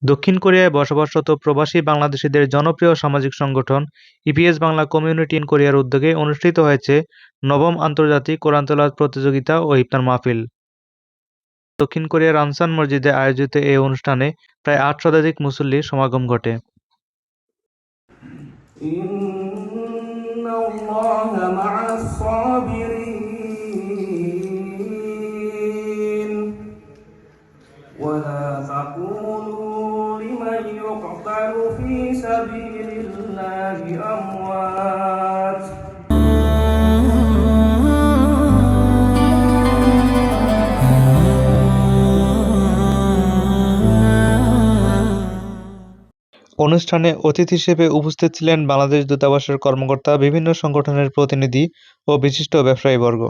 দক্ষিণ কোরিয়ায় বসবাসরত প্রবাসী বাংলাদেশিদের জনপ্রিয় সামাজিক সংগঠন ইপিএস বাংলা কমিউনিটি ইন কোরিয়ার উদ্যোগে অনুষ্ঠিত হয়েছে নবম আন্তর্জাতিক কোরআন তেলাওয়াত প্রতিযোগিতা ও ইফতার মাহফিল। দক্ষিণ কোরিয়ার আনসান মসজিদে আয়োজিত এই অনুষ্ঠানে প্রায় ৮ শতাধিক মুসল্লির সমাগম ঘটে। ولا تقولوا لمن يقتل في سبيل الله أموات অনুষ্ঠানে অতিথি হিসেবে উপস্থিত ছিলেন বাংলাদেশ দূতাবাসের কর্মকর্তা, বিভিন্ন সংগঠনের প্রতিনিধি ও বিশিষ্ট ব্যবসায়ীবর্গ।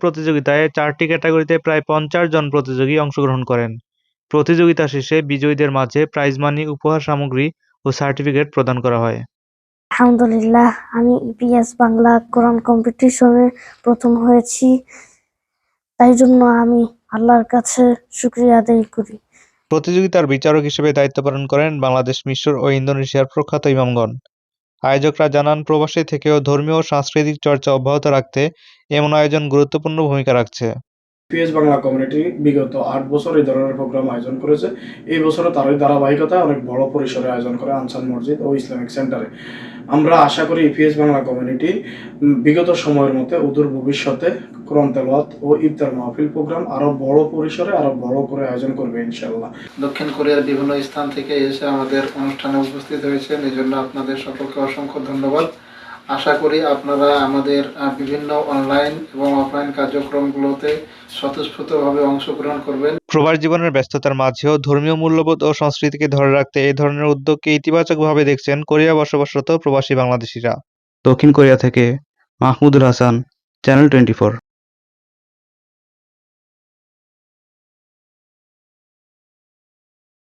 প্রতিযোগিতায় 4টি ক্যাটাগরিতে প্রায় 50 জন প্রতিযোগী অংশগ্রহণ করেন। প্রতিযোগিতা শেষে বিজয়ীদের মাঝে প্রাইজ মানি, উপহার সামগ্রী ও সার্টিফিকেট প্রদান করা হয়। আলহামদুলিল্লাহ, আমি ইপিএস বাংলা কোরআন কম্পিটিশনে প্রথম হয়েছি, তাই জন্য আমি আল্লাহর কাছে শুকরিয়া আদায় করি। প্রতিযোগিতার বিচারক হিসেবে দায়িত্ব পালন করেন বাংলাদেশ, মিশর ও ইন্দোনেশিয়ার প্রখ্যাত ইমামগণ। আয়োজকরা জানান, প্রবাসে থেকেও ধর্মীয় ও সাংস্কৃতিক চর্চা অব্যাহত রাখতে এমন আয়োজন গুরুত্বপূর্ণ ভূমিকা রাখছে। ইপিএস বাংলা কমিউনিটি বিগত 8 বছর এই ধরনের প্রোগ্রাম আয়োজন করেছে। এই বছরও তারই ধারাবাহিকতায় অনেক বড় পরিসরে আয়োজন করে আনসার মসজিদ ও ইসলামিক সেন্টারে। আমরা আশা করি ইপিএস বাংলা কমিউনিটি বিগত সময়ের মধ্যে অদূর ভবিষ্যতে কোরআন তেলাওয়াত ও ইফতার মাহফিল প্রোগ্রাম আরো বড় পরিসরে আরো বড় করে আয়োজন করবে ইনশাআল্লাহ। দক্ষিণ কোরিয়ার বিভিন্ন স্থান থেকে এসে আমাদের অনুষ্ঠানে উপস্থিত হয়েছেন, এই জন্য আপনাদের সকলকে অসংখ্য ধন্যবাদ। আশা করি আপনারা আমাদের বিভিন্ন অনলাইন এবং অফলাইন কার্যক্রমগুলোতে স্বতঃস্ফূর্তভাবে অংশগ্রহণ করবেন। প্রবাস জীবনের ব্যস্ততার মাঝেও ধর্মীয় মূল্যবোধ ও সংস্কৃতিকে ধরে রাখতে এই ধরনের উদ্যোগকে ইতিবাচকভাবে দেখছেন কোরিয়া বসবাসরত প্রবাসী বাংলাদেশিরা। দক্ষিণ কোরিয়া থেকে মাহমুদুল হাসান, চ্যানেল 24।